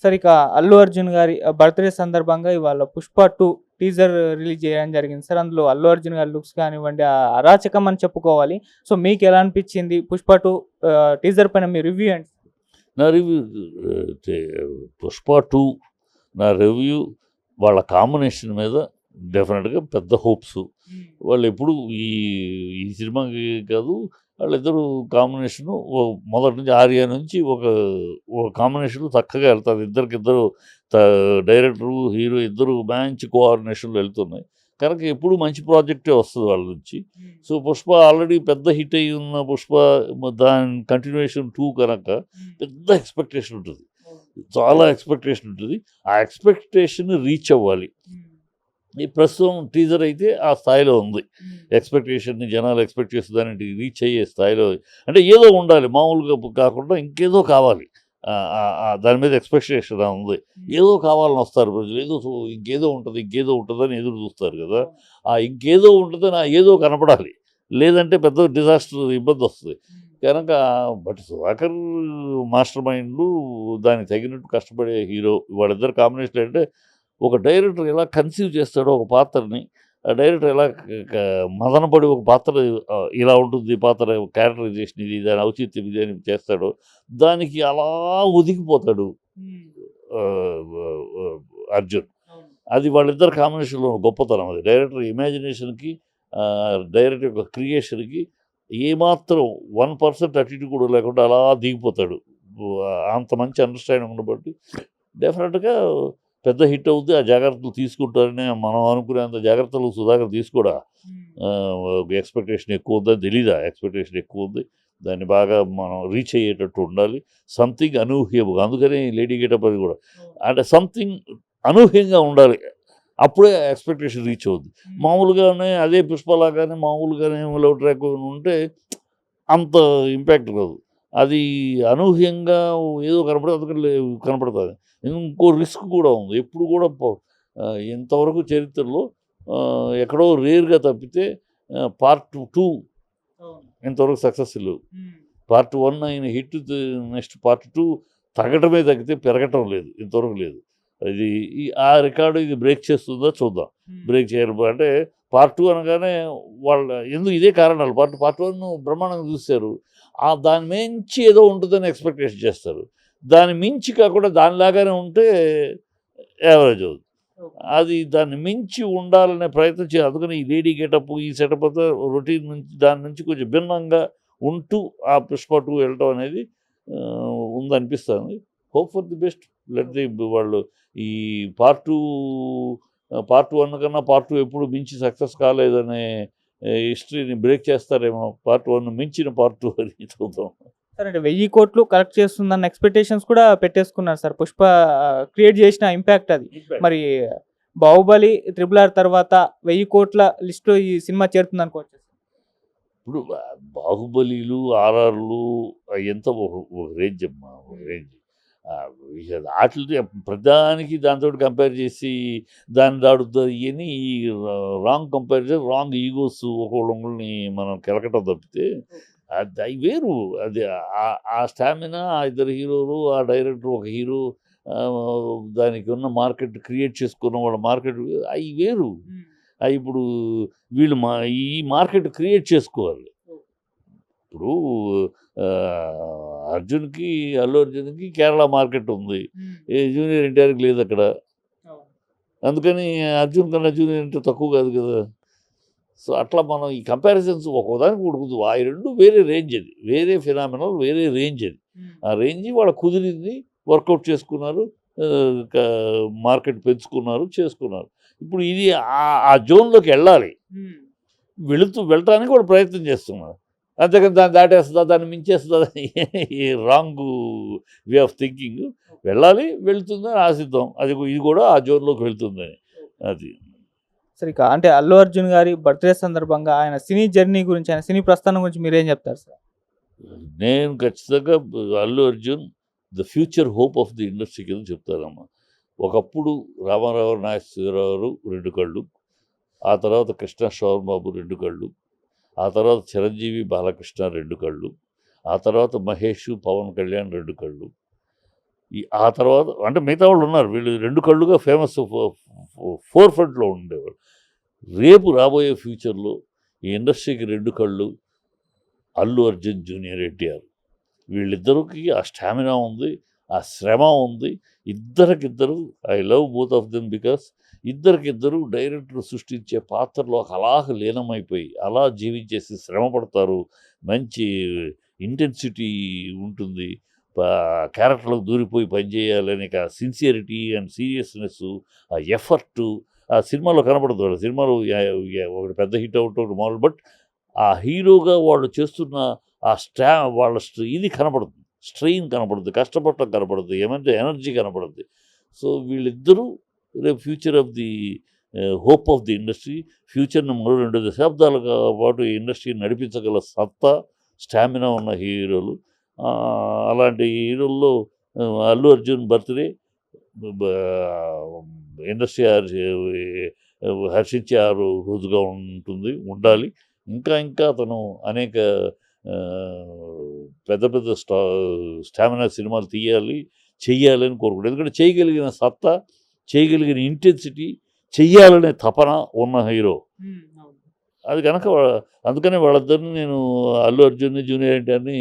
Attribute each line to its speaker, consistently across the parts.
Speaker 1: సరే ఇక అల్లు అర్జున్ గారి బర్త్‌డే సందర్భంగా ఇవాళ 'పుష్ప 2' టీజర్ రిలీజ్ చేయడం జరిగింది సార్. అందులో అల్లు అర్జున్ గారి లుక్స్ కానివ్వండి, అరాచకం అని చెప్పుకోవాలి. సో, మీకెలా అనిపిచ్చింది 'పుష్ప 2' టీజర్ పైన మీ రివ్యూ ఏంటి?
Speaker 2: నా రివ్యూ తే 'పుష్ప 2' నా రివ్యూ వాళ్ళ కాంబినేషన్ మీద డెఫినెట్‌గా పెద్ద హోప్స్. వాళ్ళెప్పుడు ఈ ఈ సినిమాకి కాదు, వాళ్ళిద్దరూ కాంబినేషను మొదటి నుంచి 'ఆర్య' నుంచి ఒక కాంబినేషన్‌లో చక్కగా ఎళ్తారు. ఇద్దరికిద్దరు త డైరెక్టరు, హీరో ఇద్దరు మంచి కోఆర్డినేషన్‌లో ఎళ్తున్నాయి. కనుక ఎప్పుడు మంచి ప్రాజెక్టే వస్తది వాళ్ళ నుంచి. సో, 'పుష్ప' ఆల్రెడీ పెద్ద హిట్ అయ్యి ఉన్న 'పుష్ప' దాని కంటిన్యూయేషన్ 2 కనుక పెద్ద ఎక్స్‌పెక్టేషన్ ఉంటది. చాలా ఎక్స్‌పెక్టేషన్ ఉంటది. ఆ ఎక్స్‌పెక్టేషన్‌ని రీచ్ అవ్వాలి. ఈ ప్రస్తుతం టీజర్ అయితే ఆ స్థాయిలో ఉంది. ఎక్స్‌పెక్టేషన్‌ని జనాలు ఎక్స్‌పెక్ట్ చేసే దాన్ని రీచ్ అయ్యే స్థాయిలో, అంటే ఏదో ఉండాలి మామూలుగా కాకుండా ఇంకేదో కావాలి. దాని మీద ఎక్స్‌పెక్టేషన్ ఉంది. ఏదో కావాలని వస్తారు ప్రజలు. ఇంకేదో ఉంటది, ఇంకేదో ఉంటదని ఎదురు చూస్తారు కదా! ఆ ఇంకేదో ఉంటదని ఆ ఏదో కనపడాలి. లేదంటే పెద్ద డిజాస్టర్ ఇబ్బందొస్తది. కనుక బట్ 'సుధాకర్' మాస్టర్ మైండు దానికి తగినట్టు కష్టపడే హీరో. వాళ్ళిద్దరి కాంబినేషన్ అంటే ఒక డైరెక్టర్ ఎలా కన్సీవ్ చేస్తాడో ఒక పాత్రని, ఆ డైరెక్టర్ ఎలా మదనపడి ఒక పాత్ర ఇలా ఉంటుంది ఈ పాత్ర క్యారెక్టరైజేషన్ ఇది, దాని ఔచిత్యం ఇది అని చేస్తాడో, దానికి అలా ఒదిగిపోతాడు ఆహ్, ఆహ్, అర్జున్. అది వాళ్ళిద్దరి కాంబినేషన్‌లో గొప్పతనం అది. డైరెక్టర్ ఇమాజినేషన్‌కి, డైరెక్టర్ యొక్క క్రియేషన్‌కి ఏమాత్రం 1% అటు ఇటు కూడా లేకుండా అలా దిగిపోతాడు. అంత మంచి అండర్‌స్టాండింగ్ ఉండబట్టి డెఫినెట్‌గా పెద్ద హిట్ అవుద్ది. ఆ జాగ్రత్తలు తీసుకుంటారని మనం అనుకునేంత జాగ్రత్తలు సుధాకర్ తీసుకోడా. ఎక్స్‌పెక్టేషన్ ఎక్కువుందని తెలీదా? ఎక్స్‌పెక్టేషన్ ఎక్కువుంది. దాన్ని బాగా మనం రీచ్ అయ్యేటట్టు ఉండాలి. సంథింగ్ అనూహ్యముగా, అందుకని 'లేడీ గెటప్' అది కూడా. అంటే సంథింగ్ అనూహ్యంగా ఉండాలి. అప్పుడే ఎక్స్‌పెక్టేషన్ రీచ్ అవుద్ది. మామూలుగానే అదే 'పుష్ప' లాగానే మామూలుగానే లవ్ ట్రాక్ ఉంటే అంత ఇంపాక్ట్ రాదు. అది అనూహ్యంగా ఏదో కనపడదు, అందుకని కనపడతది. ఇంకో రిస్క్ కూడా ఉంది. ఎప్పుడు కూడా ఇంతవరకు చరిత్రలో ఎక్కడో రేర్‌గా తప్పితే పార్ట్ 2 ఇంతవరకు సక్సెస్ లేవు. పార్ట్ 1 అయిన హిట్ నెక్స్ట్ పార్ట్ 2 తగ్గటమే తగ్గితే పెరగటం లేదు. ఇంతవరకు లేదు. ఇది ఆ రికార్డు ఇది బ్రేక్ చేస్తుందో చూద్దాం. బ్రేక్ అంటే పార్ట్ 2 అనగానే వాళ్ళ ఇదే కారణాలు. పార్ట్ 1 బ్రహ్మాండంగా చూసారు. దాని మించి ఏదో ఉంటుందని ఎక్స్‌పెక్టేషన్ చేస్తారు. దాని మించి కాకుండా దానిలాగానే ఉంటే యావరేజ్ అవుద్ది. అది దాన్ని మించి ఉండాలనే ప్రయత్నం అందుకని ఈ 'లేడీ గెటప్' ఈ సెటప్ అంతా రొటీన్ నుంచి దాని నుంచి కొంచెం భిన్నంగా ఉంటూ ఆ 'పుష్ప 2' వెళ్ళటం అనేది ఉందనిపిస్తుంది. Hope for the best. వాళ్ళు ఈ పార్ట్ 1 కన్నా పార్ట్ 2 ఎప్పుడు మించి సక్సెస్ కాలేదనే హిస్టరీని బ్రేక్ చేస్తారేమో. పార్ట్ 1 మించిన పార్ట్ 2 అని చూద్దాం.
Speaker 1: సార్ అంటే 1000 కోట్లు కలెక్ట్ చేస్తుందన్న ఎక్స్‌పెక్టేషన్స్ కూడా పెట్టేసుకున్నారు సార్. 'పుష్ప' క్రియేట్ చేసిన ఇంపాక్ట్ అది. మరి 'బాహుబలి', 'ట్రిపుల్ ఆర్' తర్వాత 1000 కోట్ల లిస్ట్‌లో ఈ సినిమా చేరుతుందనుకోవచ్చా?
Speaker 2: ఇప్పుడు 'బాహుబలిలు', 'ఆర్ఆర్‌లు' అయ్యంతా ఒక రేంజ్ అమ్మా. ఒక రేంజ్. ఇక ఆటిలతో ప్రతిదానికి దాంతోటి కంపేర్ చేసి దాన్ని దాడుతుంది ఇయన్నీ రాంగ్ కంపారిజన్, రాంగ్ ఈగోస్ ఒకళ్ళొకళ్ళని మనం కెలకటం తప్పితే అది అయి వేరు. అది ఆ స్టామినా ఆ ఇద్దరు హీరోలు, ఆ డైరెక్టర్ ఒక హీరో దానికి ఉన్న మార్కెట్ క్రియేట్ చేసుకున్న వాళ్ళ మార్కెట్ అయి వేరు. ఇప్పుడు వీళ్ళు ఈ మార్కెట్ క్రియేట్ చేసుకోవాలి. ఇప్పుడు అర్జున్‌కి, అల్లు అర్జున్‌కి కేరళ మార్కెట్ ఉంది. జూనియర్ ఎన్టీఆర్‌కి లేదక్కడ. అందుకని అర్జున్ కన్నా జూనియర్ ఎన్టీఆర్ తక్కువ కాదు కదా! సో, అట్లా మనం ఈ కంపారిజన్స్ ఒక్కోదానికి ఉడుకుదు. ఆ 2 వేరే రేంజ్ అది. వేరే ఫినామినల్, వేరే రేంజ్ అది. ఆ రేంజ్ వాళ్ళకి కుదిరింది. వర్కౌట్ చేసుకున్నారు. ఆహ్, క మార్కెట్ పెంచుకున్నారు, చేసుకున్నారు. ఇప్పుడు ఇది ఆ జోన్‌లోకి ఎళ్ళాలి. వెళ్ళటానికి వాళ్ళు ప్రయత్నం చేస్తున్నారు. అంతేగాని దాన్ని దాటేస్తదా, దాన్ని మించేస్తదా ఈ రాంగు వే ఆఫ్ థింకింగ్. వెళ్ళాలి, వెళ్తుందని ఆశిద్దాం. ఇది కూడా ఆ జోన్‌లోకి వెళ్తుందని. అది.
Speaker 1: సరే ఇక అంటే అల్లు అర్జున్ గారి బర్త్‌డే సందర్భంగా ఆయన సినీ జర్నీ గురించి, ఆయన సినీ ప్రస్థానం గురించి మీరేం చెప్తారు సార్?
Speaker 2: నేను ఖచ్చితంగా Allu Arjun the future hope of the industry కింద చెప్తానమ్మా. ఒకప్పుడు రామారావు, నాగేశ్వరరావు 2 కళ్ళు. ఆ తర్వాత కృష్ణ శ్రవణ్ బాబు 2 కళ్ళు. ఆ తర్వాత చిరంజీవి, బాలకృష్ణ 2 కళ్ళు. ఆ తర్వాత మహేష్, పవన్ కళ్యాణ్ 2 కళ్ళు. ఆ తర్వాత అంటే మిగతా వాళ్ళు ఉన్నారు, వీళ్ళు 2 కళ్ళుగా ఫేమస్ ఫోర్ ఫ్రంట్లో ఉండేవాళ్ళు. రేపు రాబోయే ఫ్యూచర్లో ఈ ఇండస్ట్రీకి 2 కళ్ళు అల్లు అర్జున్, జూనియర్ ఎన్టీఆర్. వీళ్ళిద్దరికి ఆ స్టామినా ఉంది, ఆ శ్రమ ఉంది. ఇద్దరికిద్దరు I love both of them because ఇద్దరికిద్దరు డైరెక్టర్ సృష్టించే పాత్రలో అలాగ లీనమైపోయి అలా జీవించేసి శ్రమ పడతారు. మంచి ఇంటెన్సిటీ ఉంటుంది. క్యారెక్టర్లకు దూరిపోయి పనిచేయాలనే సిన్సియరిటీ అండ్ సీరియస్నెస్, ఆ ఎఫర్టు ఆ సినిమాలో కనపడుతుంది. సినిమాలో ఒకటి పెద్ద హిట్ అవుట్ ఒకటి మామూలు, బట్ ఆ హీరోగా వాళ్ళు చేస్తున్న ఆ వాళ్ళ ఇది కనపడుతుంది, స్ట్రెయిన్ కనపడుతుంది, కష్టపడటం కనపడుతుంది, ఏమంటే ఎనర్జీ కనపడుతుంది. సో వీళ్ళిద్దరూ రేపు future of the hope of the industry. ఫ్యూచర్ని మరో 2 దశాబ్దాల పాటు ఈ ఇండస్ట్రీని నడిపించగల సత్తా, స్టామినా ఉన్న హీరోలు. అలాంటి హీరోల్లో అల్లు అర్జున్ బర్త్డే ఇండస్ట్రీ హర్షించే ఆ రోజుగా ఉండాలి. ఇంకా ఇంకా అతను అనేక పెద్ద పెద్ద స్టామినా సినిమాలు చెయ్యాలని కోరుకుంటాడు. ఎందుకంటే చేయగలిగిన సత్తా, చేయగలిగిన ఇంటెన్సిటీ, చెయ్యాలనే తపన ఉన్న హీరో. అది కనుక అందుకనే వాళ్ళిద్దరిని నేను అల్లు అర్జున్ని, జూనియర్ ఎన్టీఆర్ని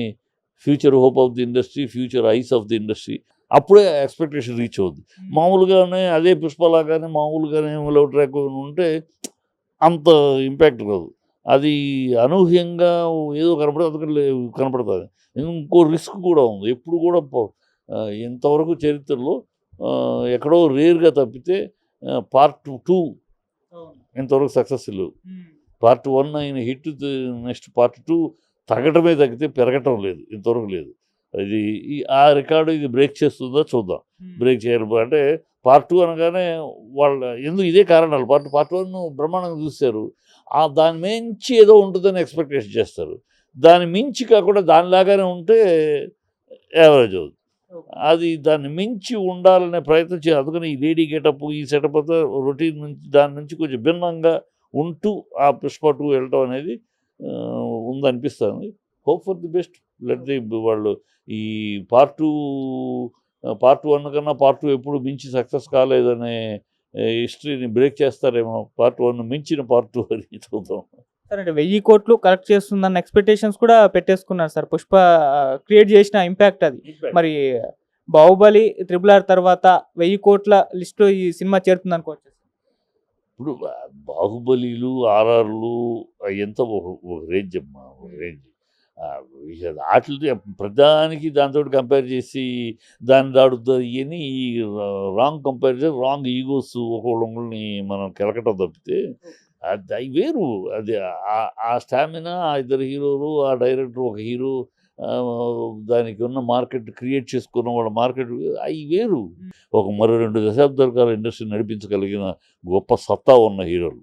Speaker 2: future hope of the industry, future eyes of the industry. అప్పుడే ఎక్స్పెక్టేషన్ రీచ్ అవుద్ది. మామూలుగానే అదే పుష్పలాగానే మామూలుగానే లవ్ ట్రాక్ ఉంటే అంత ఇంపాక్ట్ రాదు. అది అనూహ్యంగా ఏదో కనపడుతుంది. ఇంకో రిస్క్ కూడా ఉంది. ఎప్పుడు కూడా ఇంతవరకు చరిత్రలో ఎక్కడో రేర్గా తప్పితే పార్ట్ 2 ఇంతవరకు సక్సెస్ లేవు. పార్ట్ 1 అయిన హిట్ నెక్స్ట్ పార్ట్ 2 తగ్గటమే తగ్గితే పెరగటం లేదు, ఇంతవరకు లేదు. ఇది ఆ రికార్డు ఇది బ్రేక్ చేస్తుందో చూద్దాం. బ్రేక్ చేయాలి అంటే పార్ట్ 2 అనగానే ఎందుకు ఇదే కారణాలు. పార్ట్ 1 బ్రహ్మాండంగా చూశారు. దాని మించి ఏదో ఉంటుందని ఎక్స్పెక్టేషన్ చేస్తారు. దాని మించి కాకుండా దానిలాగానే ఉంటే యావరేజ్ అవుతుంది. అది దాన్ని మించి ఉండాలనే ప్రయత్నం చేయాలి. అందుకని ఈ లేడీ గెటప్, ఈ సెటప్ అంతా రొటీన్ నుంచి దాని నుంచి కొంచెం భిన్నంగా ఉంటూ ఆ పుష్ప 2 వెళ్ళటం అనేది ఉందనిపిస్తుంది. Hope for the best. వాళ్ళు ఈ పార్ట్ 1 కన్నా పార్ట్ 2 ఎప్పుడు మించి సక్సెస్ కాలేదనే హిస్టరీని బ్రేక్ చేస్తారేమో. పార్ట్ 1 మించిన పార్ట్ 2 అని చూద్దాం.
Speaker 1: సరే అంటే 1000 కోట్లు కలెక్ట్ చేస్తుందన్న ఎక్స్పెక్టేషన్స్ కూడా పెట్టేసుకున్నారు సార్. పుష్ప క్రియేట్ చేసిన ఇంపాక్ట్ అది. మరి బాహుబలి, RRR తర్వాత 1000 కోట్ల లిస్టులో ఈ సినిమా చేరుతుంది అనుకోవచ్చు.
Speaker 2: ఇప్పుడు బాహుబలిలు, ఆర్ఆర్లు ఎంత ఒక రేంజ్ అమ్మా, ఒక రేంజ్. వాటిని ప్రధానికి దాంతో కంపేర్ చేసి దాన్ని దాడుతుంది ఇవన్నీ రాంగ్ కంపారిజన్, రాంగ్ ఈగోస్ ఒకళ్ళని మనం కెలకటం తప్పితే అది వేరు. అది ఆ స్టామినా, ఆ ఇద్దరు హీరోలు, ఆ డైరెక్టర్ ఒక హీరో, దానికి ఉన్న మార్కెట్ క్రియేట్ చేసుకున్న వాళ్ళ మార్కెట్ అవి వేరు. మరో 2 దశాబ్దాల కాలం ఇండస్ట్రీ నడిపించగలిగిన గొప్ప సత్తా ఉన్న హీరోలు.